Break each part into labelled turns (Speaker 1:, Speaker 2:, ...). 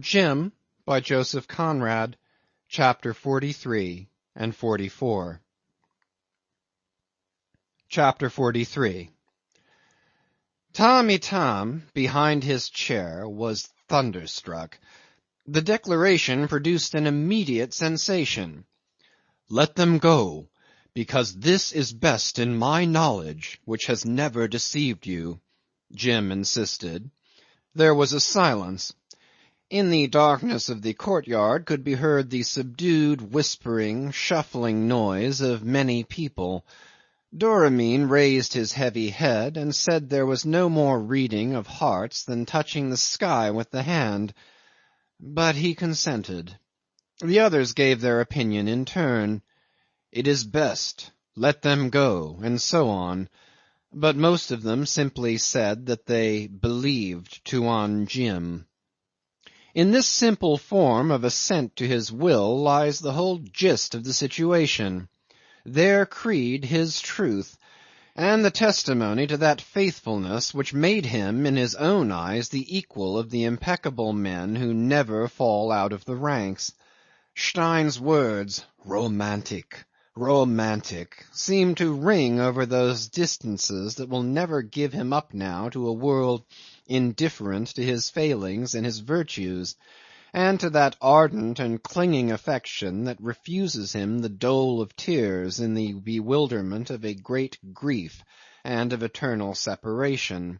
Speaker 1: Jim, by Joseph Conrad, Chapter 43 and 44. Chapter 43. Tom, behind his chair, was thunderstruck. The declaration produced an immediate sensation. "Let them go, because this is best in my knowledge, which has never deceived you," Jim insisted. There was a silence. In the darkness of the courtyard could be heard the subdued, whispering, shuffling noise of many people. Doramin raised his heavy head and said there was no more reading of hearts than touching the sky with the hand. But he consented. The others gave their opinion in turn. "It is best. Let them go," and so on. But most of them simply said that they believed Tuan Jim. In this simple form of assent to his will lies the whole gist of the situation. Their creed his truth, and the testimony to that faithfulness which made him in his own eyes the equal of the impeccable men who never fall out of the ranks. Stein's words, "romantic, romantic," seemed to ring over those distances that will never give him up now to a world indifferent to his failings and his virtues, and to that ardent and clinging affection that refuses him the dole of tears in the bewilderment of a great grief and of eternal separation.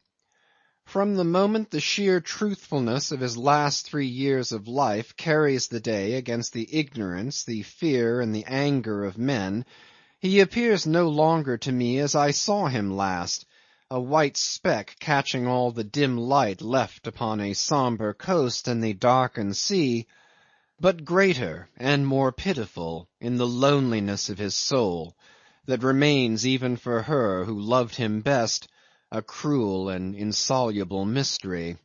Speaker 1: From the moment the sheer truthfulness of his last 3 years of life carries the day against the ignorance, the fear, and the anger of men, he appears no longer to me as I saw him last, a white speck catching all the dim light left upon a sombre coast and the darkened sea, but greater and more pitiful in the loneliness of his soul, that remains even for her who loved him best, a cruel and insoluble mystery.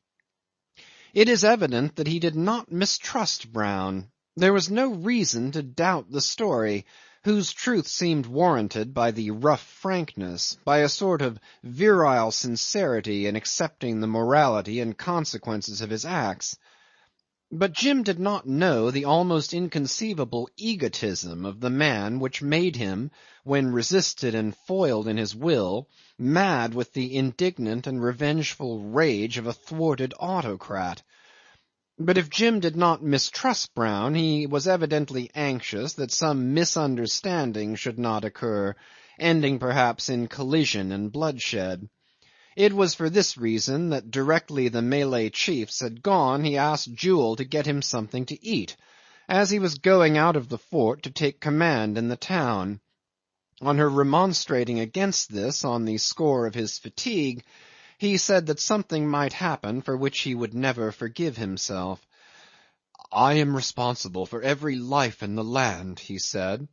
Speaker 1: It is evident that he did not mistrust Brown. There was no reason to doubt the story, whose truth seemed warranted by the rough frankness, by a sort of virile sincerity in accepting the morality and consequences of his acts. But Jim did not know the almost inconceivable egotism of the man which made him, when resisted and foiled in his will, mad with the indignant and revengeful rage of a thwarted autocrat. But if Jim did not mistrust Brown, he was evidently anxious that some misunderstanding should not occur, ending perhaps in collision and bloodshed. It was for this reason that directly the Malay chiefs had gone he asked Jewel to get him something to eat, as he was going out of the fort to take command in the town. On her remonstrating against this on the score of his fatigue, he said that something might happen for which he would never forgive himself. "I am responsible for every life in the land," he said.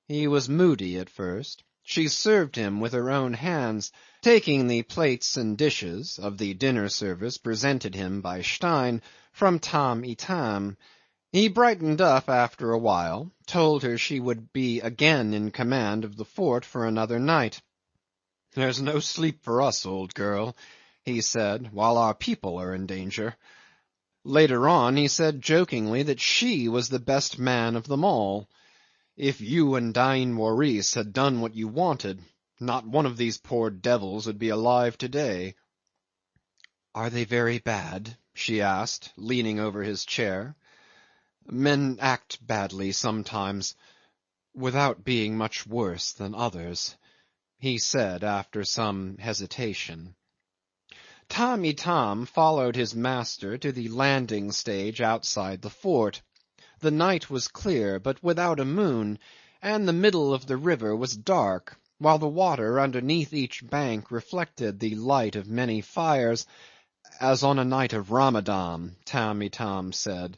Speaker 1: He was moody at first. She served him with her own hands, taking the plates and dishes of the dinner service presented him by Stein from Tamb' Itam. He brightened up after a while, told her she would be again in command of the fort for another night. "There's no sleep for us, old girl," he said, "while our people are in danger." Later on he said jokingly that she was the best man of them all. "If you and Dain Waris had done what you wanted, not one of these poor devils would be alive today." "Are they very bad?" she asked, leaning over his chair. "Men act badly sometimes, without being much worse than others," he said after some hesitation. Tamb' Itam followed his master to the landing stage outside the fort. The night was clear, but without a moon, and the middle of the river was dark, while the water underneath each bank reflected the light of many fires, as on a night of Ramadan, Tamb' Itam said.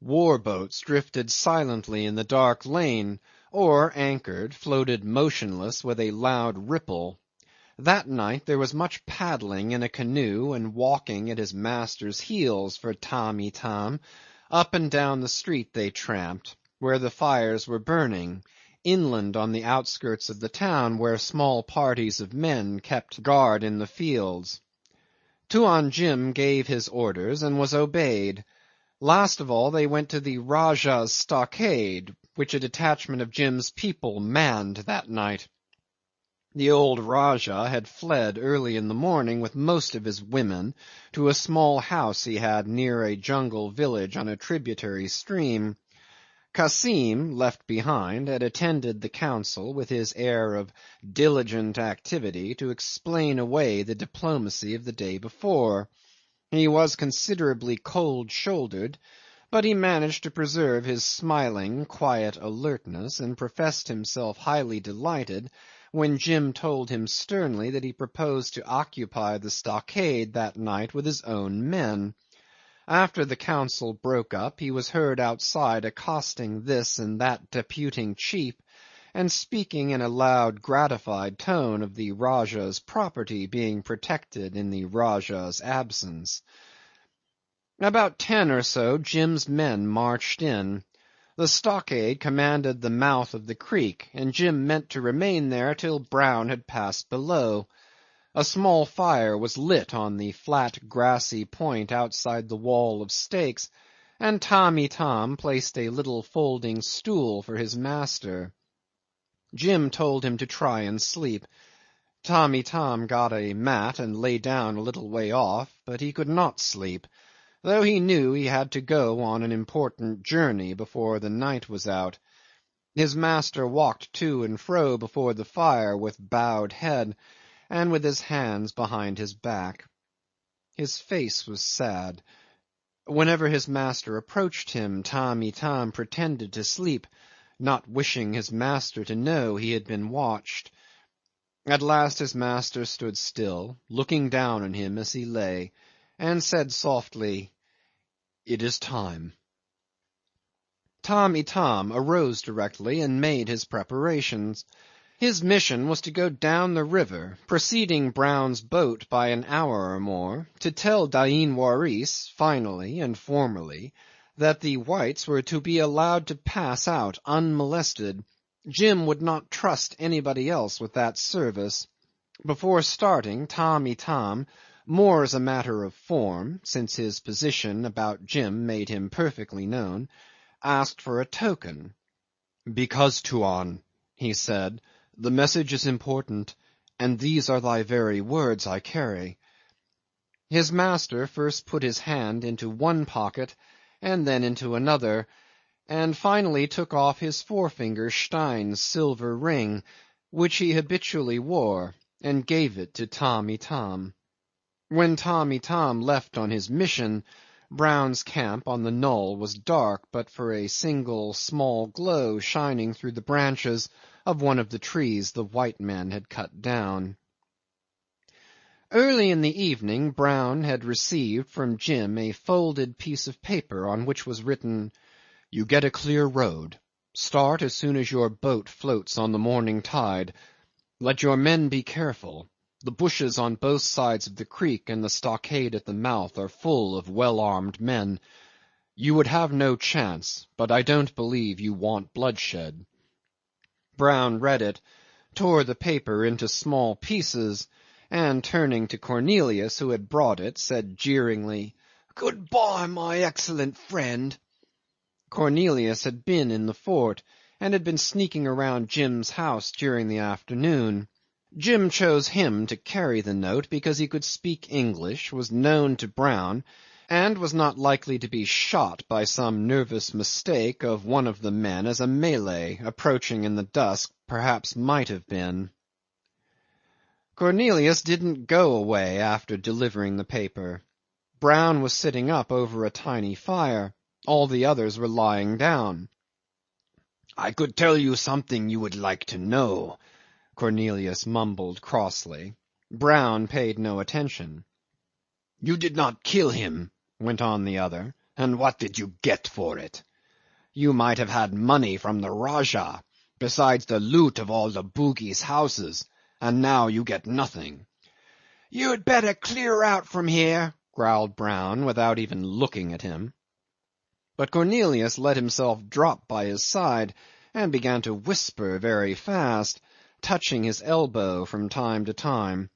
Speaker 1: War boats drifted silently in the dark lane, or, anchored, floated motionless with a loud ripple. That night there was much paddling in a canoe and walking at his master's heels for Tamb' Itam. Up and down the street they tramped, where the fires were burning, inland on the outskirts of the town where small parties of men kept guard in the fields. Tuan Jim gave his orders and was obeyed. Last of all they went to the Rajah's Stockade, which a detachment of Jim's people manned that night. The old Rajah had fled early in the morning with most of his women to a small house he had near a jungle village on a tributary stream. Kassim, left behind, had attended the council with his air of diligent activity to explain away the diplomacy of the day before. He was considerably cold-shouldered, but he managed to preserve his smiling, quiet alertness, and professed himself highly delighted when Jim told him sternly that he proposed to occupy the stockade that night with his own men. After the council broke up, he was heard outside accosting this and that deputing chief, and speaking in a loud, gratified tone of the Rajah's property being protected in the Rajah's absence. About 10 or so, Jim's men marched in. The stockade commanded the mouth of the creek, and Jim meant to remain there till Brown had passed below. A small fire was lit on the flat grassy point outside the wall of stakes, and Tamb' Itam placed a little folding stool for his master. Jim told him to try and sleep. Tamb' Itam got a mat and lay down a little way off, but he could not sleep, though he knew he had to go on an important journey before the night was out. His master walked to and fro before the fire with bowed head, and with his hands behind his back. His face was sad. Whenever his master approached him, Tamb' Itam pretended to sleep, not wishing his master to know he had been watched. At last his master stood still, looking down on him as he lay, and said softly, "It is time." Tamb' Itam arose directly and made his preparations. His mission was to go down the river, preceding Brown's boat by an hour or more, to tell Dain Waris, finally and formally, that the whites were to be allowed to pass out unmolested. Jim would not trust anybody else with that service. Before starting, Tamb' Itam, more as a matter of form, since his position about Jim made him perfectly known, asked for a token. "Because, Tuan," he said, "the message is important, and these are thy very words I carry." His master first put his hand into one pocket and then into another, and finally took off his forefinger Stein's silver ring, which he habitually wore, and gave it to Tamb' Itam. When Tamb' Itam left on his mission, Brown's camp on the knoll was dark but for a single small glow shining through the branches of one of the trees the white men had cut down. Early in the evening Brown had received from Jim a folded piece of paper on which was written, "You get a clear road. Start as soon as your boat floats on the morning tide. Let your men be careful. The bushes on both sides of the creek and the stockade at the mouth are full of well-armed men. You would have no chance, but I don't believe you want bloodshed." Brown read it, tore the paper into small pieces, and turning to Cornelius, who had brought it, said jeeringly, "Good-bye, my excellent friend." Cornelius had been in the fort, and had been sneaking around Jim's house during the afternoon. Jim chose him to carry the note because he could speak English, was known to Brown, and was not likely to be shot by some nervous mistake of one of the men as a Malay approaching in the dusk perhaps might have been. Cornelius didn't go away after delivering the paper. Brown was sitting up over a tiny fire. All the others were lying down. "I could tell you something you would like to know," Cornelius mumbled crossly. Brown paid no attention. "You did not kill him," went on the other, "and what did you get for it? You might have had money from the Rajah, besides the loot of all the Bugis' houses, and now you get nothing." "You'd better clear out from here," growled Brown, without even looking at him. But Cornelius let himself drop by his side, and began to whisper very fast, touching his elbow from time to time.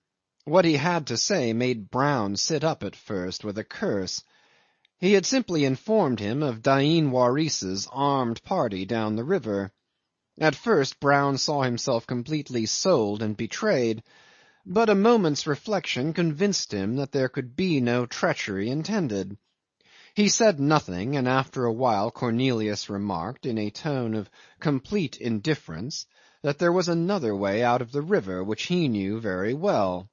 Speaker 1: What he had to say made Brown sit up at first with a curse. He had simply informed him of Dain Waris's armed party down the river. At first Brown saw himself completely sold and betrayed, but a moment's reflection convinced him that there could be no treachery intended. He said nothing, and after a while Cornelius remarked, in a tone of complete indifference, that there was another way out of the river which he knew very well.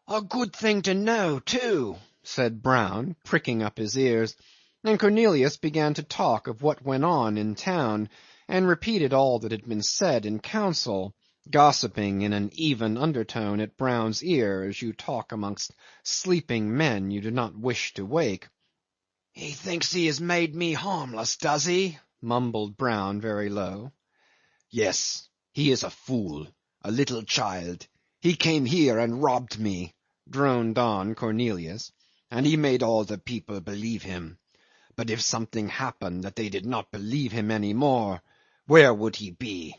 Speaker 1: "A good thing to know, too," said Brown, pricking up his ears, and Cornelius began to talk of what went on in town, and repeated all that had been said in council, gossiping in an even undertone at Brown's ear as you talk amongst sleeping men you do not wish to wake. "He thinks he has made me harmless, does he?" mumbled Brown very low. "Yes, he is a fool, a little child. He came here and robbed me," droned on Cornelius, "and he made all the people believe him. But if something happened that they did not believe him any more, where would he be?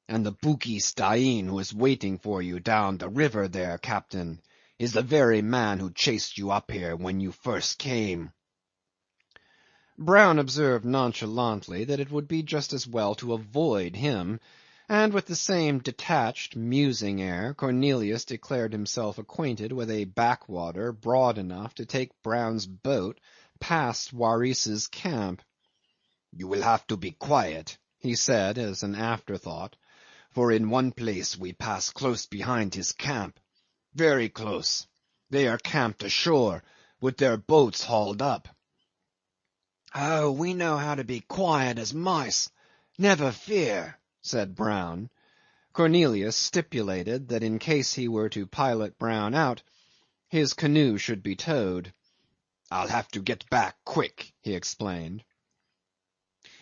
Speaker 1: And the Bugis Dain who is waiting for you down the river there, captain, is the very man who chased you up here when you first came." Brown observed nonchalantly that it would be just as well to avoid him, and with the same detached, musing air, Cornelius declared himself acquainted with a backwater broad enough to take Brown's boat past Waris's camp. "You will have to be quiet," he said as an afterthought, "for in one place we pass close behind his camp. Very close. They are camped ashore, with their boats hauled up." "Oh, we know how to be quiet as mice. Never fear," said Brown. Cornelius stipulated that in case he were to pilot Brown out, his canoe should be towed. "I'll have to get back quick," he explained.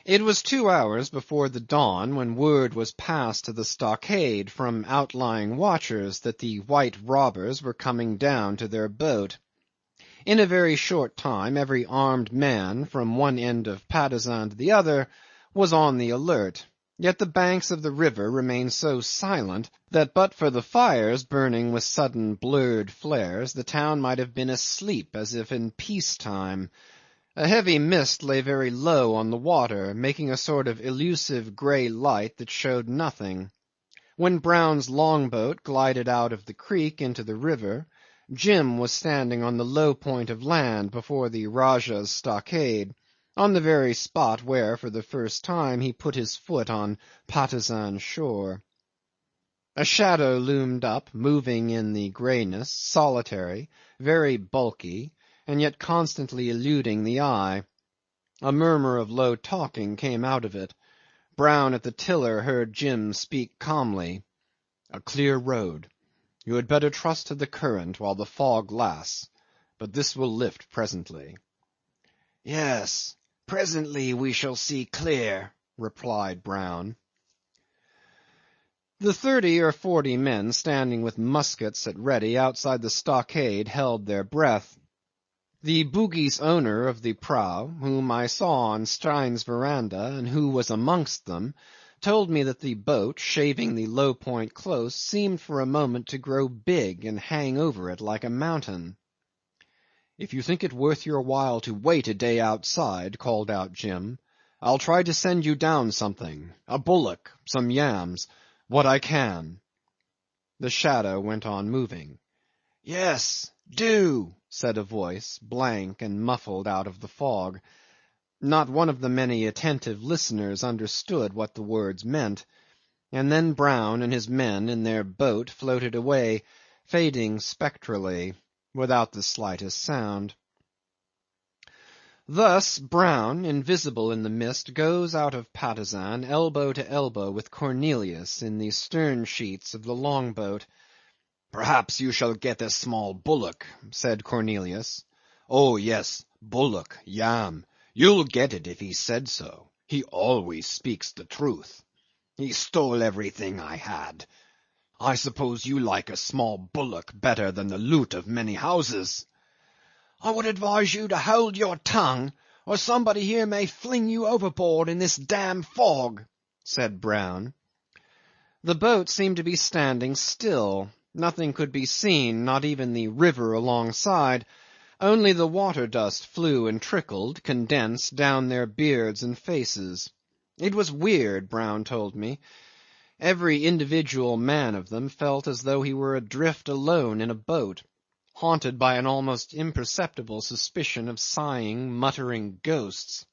Speaker 1: It was 2 hours before the dawn when word was passed to the stockade from outlying watchers that the white robbers were coming down to their boat. In a very short time every armed man, from one end of Patusan to the other, was on the alert, yet the banks of the river remained so silent that but for the fires burning with sudden blurred flares the town might have been asleep as if in peace time. A heavy mist lay very low on the water, making a sort of elusive grey light that showed nothing. When Brown's longboat glided out of the creek into the river, Jim was standing on the low point of land before the Rajah's stockade, on the very spot where for the first time he put his foot on Patusan shore. A shadow loomed up, moving in the greyness, solitary, very bulky, and yet constantly eluding the eye. A murmur of low talking came out of it. Brown at the tiller heard Jim speak calmly. "A clear road. You had better trust to the current while the fog lasts, but this will lift presently." "Yes, presently we shall see clear," replied Brown. The 30 or 40 men standing with muskets at ready outside the stockade held their breath. The Bugis owner of the prau, whom I saw on Stein's veranda and who was amongst them, told me that the boat, shaving the low point close, seemed for a moment to grow big and hang over it like a mountain. "If you think it worth your while to wait a day outside," called out Jim, "I'll try to send you down something, a bullock, some yams, what I can." The shadow went on moving. "Yes, do," said a voice, blank and muffled out of the fog. Not one of the many attentive listeners understood what the words meant, and then Brown and his men in their boat floated away, fading spectrally, without the slightest sound. Thus Brown, invisible in the mist, goes out of Patusan elbow to elbow with Cornelius in the stern sheets of the longboat. "Perhaps you shall get a small bullock," said Cornelius. "Oh yes, bullock, yam. You'll get it if he said so. He always speaks the truth. He stole everything I had. I suppose you like a small bullock better than the loot of many houses." "I would advise you to hold your tongue, or somebody here may fling you overboard in this damn fog," said Brown. The boat seemed to be standing still. Nothing could be seen, not even the river alongside, Only the water dust flew and trickled, condensed, down their beards and faces. It was weird, Brown told me. Every individual man of them felt as though he were adrift alone in a boat, haunted by an almost imperceptible suspicion of sighing, muttering ghosts.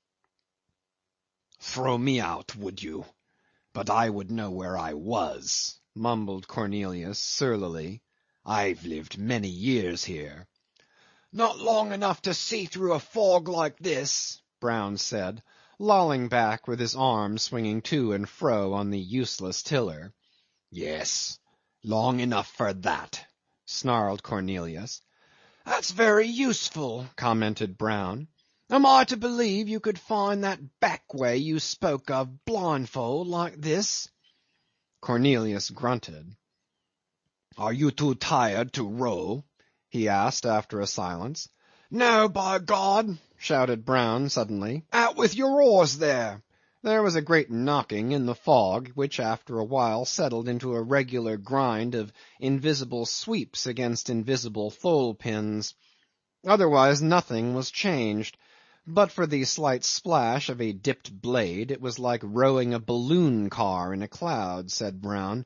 Speaker 1: "Throw me out, would you? But I would know where I was," mumbled Cornelius surlily. "I've lived many years here." "Not long enough to see through a fog like this," Brown said, lolling back with his arm swinging to and fro on the useless tiller. "Yes, long enough for that," snarled Cornelius. "That's very useful," commented Brown. "Am I to believe you could find that back way you spoke of blindfold like this?" Cornelius grunted. "Are you too tired to row?" he asked after a silence. "No, by God!" shouted Brown suddenly. "Out with your oars there!" There was a great knocking in the fog, which after a while settled into a regular grind of invisible sweeps against invisible thole pins. Otherwise nothing was changed. But for the slight splash of a dipped blade, it was like rowing a balloon car in a cloud, said Brown.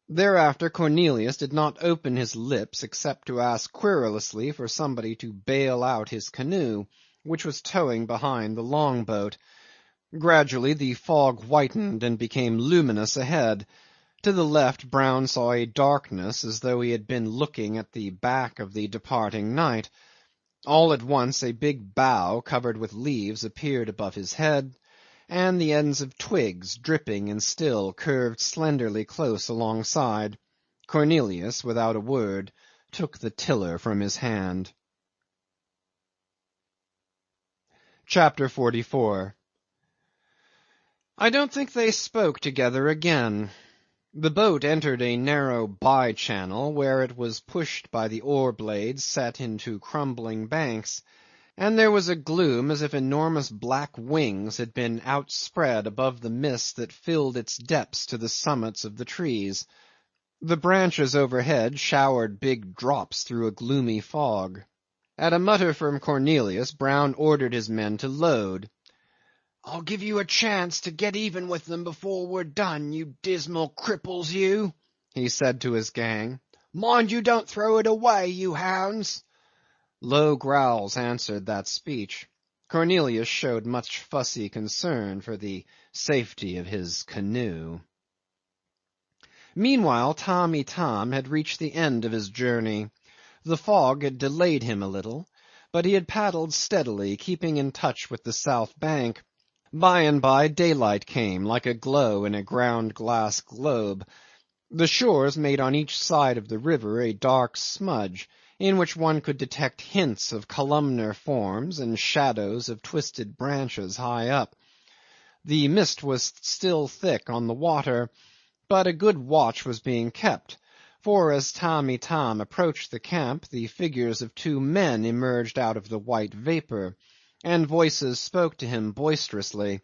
Speaker 1: Thereafter Cornelius did not open his lips except to ask querulously for somebody to bail out his canoe, which was towing behind the long-boat. Gradually the fog whitened and became luminous ahead. To the left Brown saw a darkness as though he had been looking at the back of the departing night. All at once a big bough covered with leaves appeared above his head, and the ends of twigs, dripping and still, curved slenderly close alongside. Cornelius, without a word, took the tiller from his hand. Chapter 44. I don't think they spoke together again. The boat entered a narrow by-channel where it was pushed by the oar-blades set into crumbling banks, and there was a gloom as if enormous black wings had been outspread above the mist that filled its depths to the summits of the trees. The branches overhead showered big drops through a gloomy fog. At a mutter from Cornelius, Brown ordered his men to load. "I'll give you a chance to get even with them before we're done, you dismal cripples, you," he said to his gang. "Mind you don't throw it away, you hounds." Low growls answered that speech. Cornelius showed much fussy concern for the safety of his canoe. Meanwhile Tamb' Itam had reached the end of his journey. The fog had delayed him a little, but he had paddled steadily, keeping in touch with the south bank. By and by daylight came, like a glow in a ground-glass globe. The shores made on each side of the river a dark smudge, in which one could detect hints of columnar forms and shadows of twisted branches high up. The mist was still thick on the water, but a good watch was being kept, for as Tamb' Itam approached the camp the figures of two men emerged out of the white vapour, and voices spoke to him boisterously.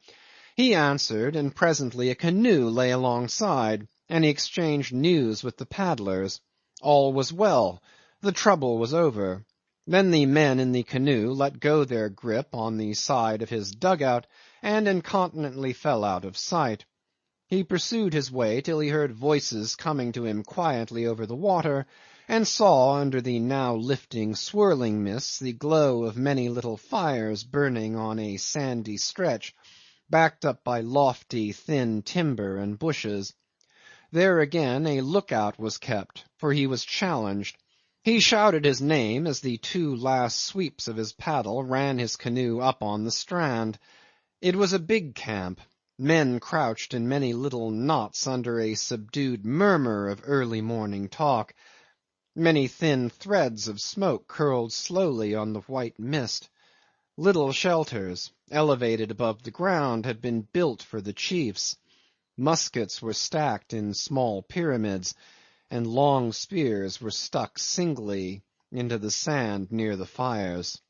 Speaker 1: He answered, and presently a canoe lay alongside, and he exchanged news with the paddlers. All was well. The trouble was over. Then the men in the canoe let go their grip on the side of his dugout, and incontinently fell out of sight. He pursued his way till he heard voices coming to him quietly over the water, and saw under the now lifting swirling mists the glow of many little fires burning on a sandy stretch, backed up by lofty thin timber and bushes. There again a lookout was kept, for he was challenged. He shouted his name as the two last sweeps of his paddle ran his canoe up on the strand. It was a big camp. Men crouched in many little knots under a subdued murmur of early morning talk. Many thin threads of smoke curled slowly on the white mist. Little shelters, elevated above the ground, had been built for the chiefs. Muskets were stacked in small pyramids, and long spears were stuck singly into the sand near the fires.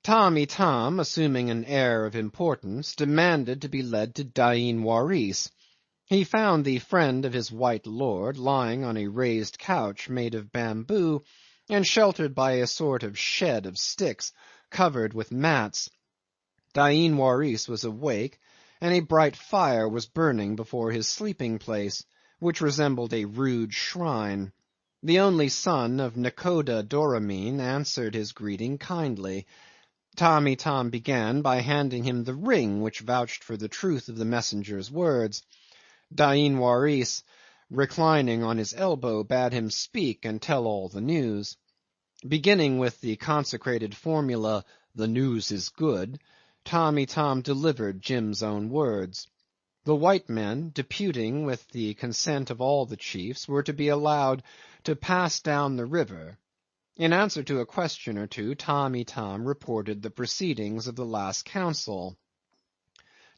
Speaker 1: Tamb' Itam, assuming an air of importance, demanded to be led to Dain Waris. He found the friend of his white lord lying on a raised couch made of bamboo, and sheltered by a sort of shed of sticks covered with mats. Dain Waris was awake, and a bright fire was burning before his sleeping place, which resembled a rude shrine. The only son of Nakoda Doramin answered his greeting kindly. Tamb' Itam began by handing him the ring which vouched for the truth of the messenger's words. Dain Waris, reclining on his elbow, bade him speak and tell all the news. Beginning with the consecrated formula, "The news is good," Tamb' Itam delivered Jim's own words. The white men, deputing with the consent of all the chiefs, were to be allowed to pass down the river. In answer to a question or two, Tamb' Itam reported the proceedings of the last council.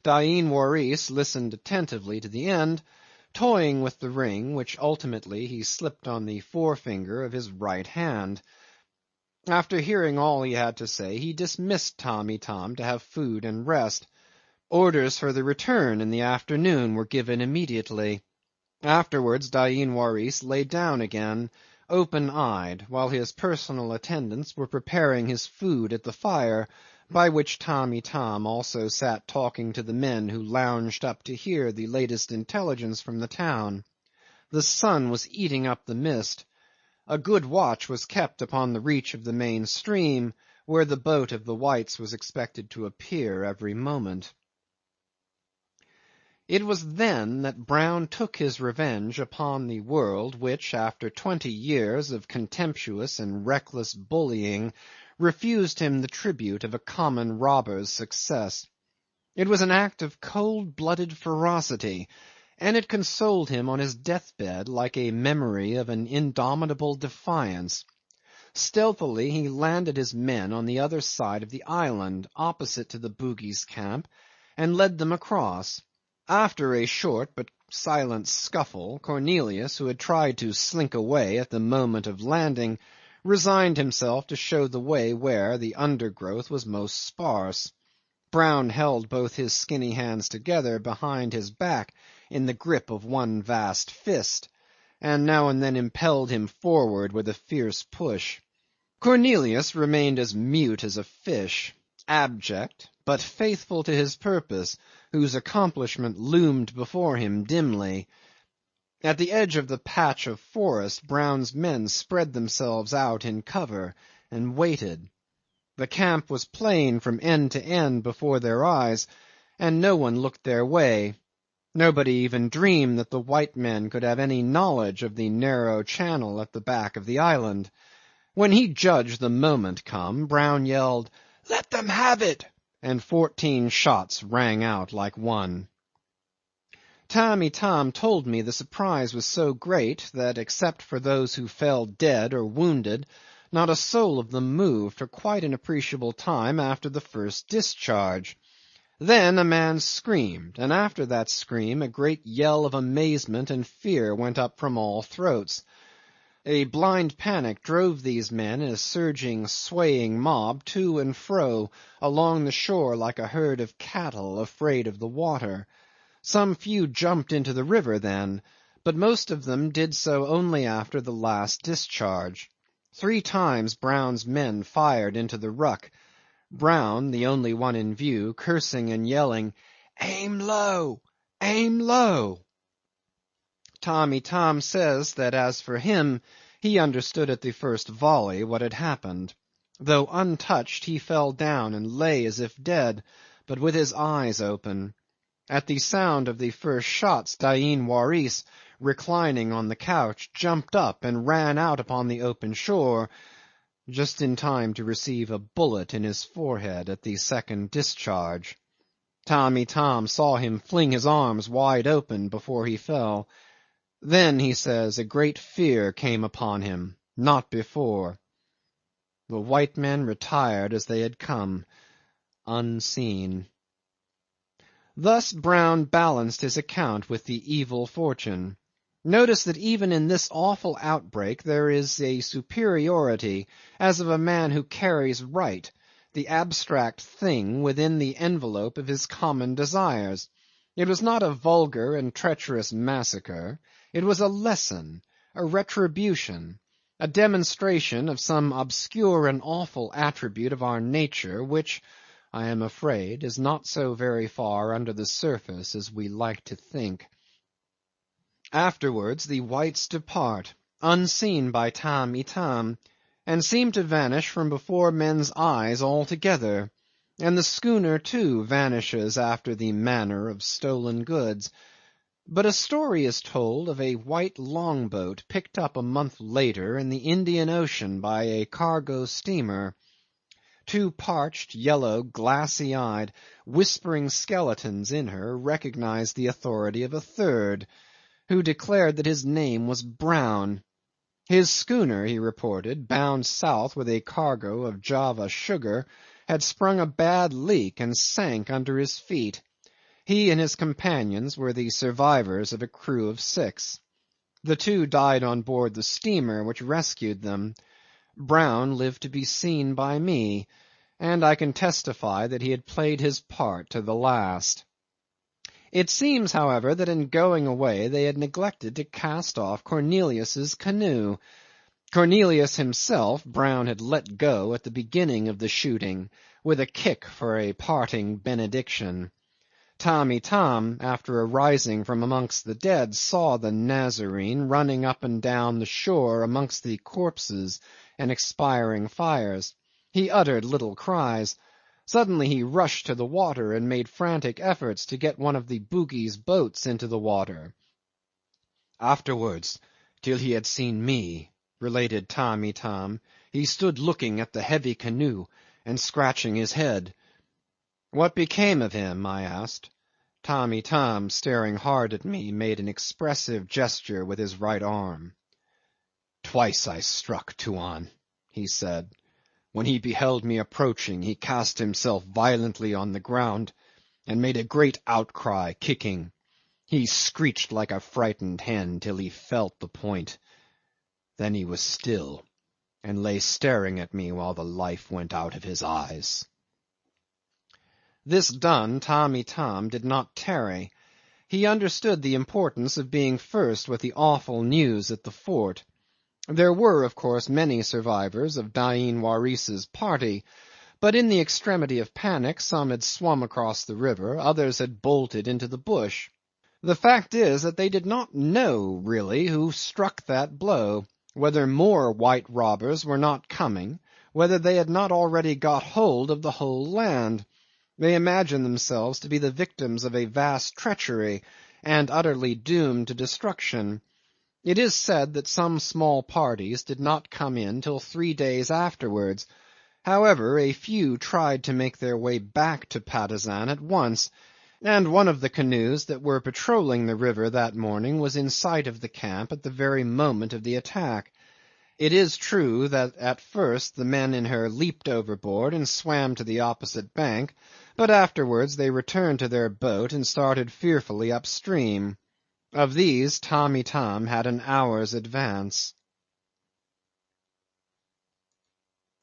Speaker 1: Dain Waris listened attentively to the end, toying with the ring, which ultimately he slipped on the forefinger of his right hand. After hearing all he had to say, he dismissed Tamb' Itam to have food and rest. Orders for the return in the afternoon were given immediately. Afterwards Dain Waris lay down again, open-eyed, while his personal attendants were preparing his food at the fire, by which Tamb' Itam also sat talking to the men who lounged up to hear the latest intelligence from the town. The sun was eating up the mist. A good watch was kept upon the reach of the main stream, where the boat of the whites was expected to appear every moment. It was then that Brown took his revenge upon the world which, after 20 years of contemptuous and reckless bullying, refused him the tribute of a common robber's success. It was an act of cold-blooded ferocity, and it consoled him on his deathbed like a memory of an indomitable defiance. Stealthily he landed his men on the other side of the island, opposite to the Bugis camp, and led them across. After a short but silent scuffle, Cornelius, who had tried to slink away at the moment of landing, resigned himself to show the way where the undergrowth was most sparse. Brown held both his skinny hands together behind his back in the grip of one vast fist, and now and then impelled him forward with a fierce push. Cornelius remained as mute as a fish, abject, but faithful to his purpose, whose accomplishment loomed before him dimly. At the edge of the patch of forest Brown's men spread themselves out in cover and waited. The camp was plain from end to end before their eyes, and no one looked their way. Nobody even dreamed that the white men could have any knowledge of the narrow channel at the back of the island. When he judged the moment come, Brown yelled, "Let them have it!" and 14 shots rang out like one. Tamb' Itam told me the surprise was so great that, except for those who fell dead or wounded, not a soul of them moved for quite an appreciable time after the first discharge. Then a man screamed, and after that scream a great yell of amazement and fear went up from all throats. A blind panic drove these men in a surging, swaying mob to and fro along the shore like a herd of cattle afraid of the water. Some few jumped into the river then, but most of them did so only after the last discharge. 3 times Brown's men fired into the ruck. Brown, the only one in view, cursing and yelling, "Aim low! Aim low!" Tamb' Itam says that as for him, he understood at the first volley what had happened. Though untouched, he fell down and lay as if dead, but with his eyes open. At the sound of the first shots, Dain Waris, reclining on the couch, jumped up and ran out upon the open shore, just in time to receive a bullet in his forehead at the second discharge. Tamb' Itam saw him fling his arms wide open before he fell. Then, he says, a great fear came upon him, not before. The white men retired as they had come, unseen. Thus Brown balanced his account with the evil fortune. Notice that even in this awful outbreak there is a superiority, as of a man who carries right, the abstract thing, within the envelope of his common desires. It was not a vulgar and treacherous massacre. It was a lesson, a retribution, a demonstration of some obscure and awful attribute of our nature which, I am afraid, is not so very far under the surface as we like to think. Afterwards the whites depart, unseen by Tamb' Itam, and seem to vanish from before men's eyes altogether, and the schooner too vanishes after the manner of stolen goods. But a story is told of a white longboat picked up a month later in the Indian Ocean by a cargo steamer. Two parched, yellow, glassy-eyed, whispering skeletons in her recognized the authority of a third, who declared that his name was Brown. His schooner, he reported, bound south with a cargo of Java sugar, had sprung a bad leak and sank under his feet. He and his companions were the survivors of a crew of 6. The 2 died on board the steamer which rescued them. Brown lived to be seen by me, and I can testify that he had played his part to the last. It seems, however, that in going away they had neglected to cast off Cornelius's canoe. Cornelius himself Brown had let go at the beginning of the shooting, with a kick for a parting benediction. Tamb' Itam, after arising from amongst the dead, saw the Nazarene running up and down the shore amongst the corpses and expiring fires. He uttered little cries. Suddenly he rushed to the water and made frantic efforts to get one of the Bugis' boats into the water. Afterwards, till he had seen me, related Tamb' Itam, he stood looking at the heavy canoe and scratching his head. What became of him? I asked. Tamb' Itam, staring hard at me, made an expressive gesture with his right arm. Twice I struck Tuan, he said. When he beheld me approaching, he cast himself violently on the ground and made a great outcry, kicking. He screeched like a frightened hen till he felt the point. Then he was still and lay staring at me while the life went out of his eyes. This done, Tamb' Itam did not tarry. He understood the importance of being first with the awful news at the fort. There were, of course, many survivors of Dain Waris's party, but in the extremity of panic some had swum across the river, others had bolted into the bush. The fact is that they did not know really who struck that blow, whether more white robbers were not coming, whether they had not already got hold of the whole land. They imagined themselves to be the victims of a vast treachery, and utterly doomed to destruction. It is said that some small parties did not come in till 3 days afterwards. However, a few tried to make their way back to Patusan at once, and one of the canoes that were patrolling the river that morning was in sight of the camp at the very moment of the attack. It is true that at first the men in her leaped overboard and swam to the opposite bank, but afterwards they returned to their boat and started fearfully upstream. Of these Tamb' Itam had an hour's advance.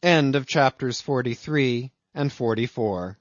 Speaker 1: End of chapters 43 and 44.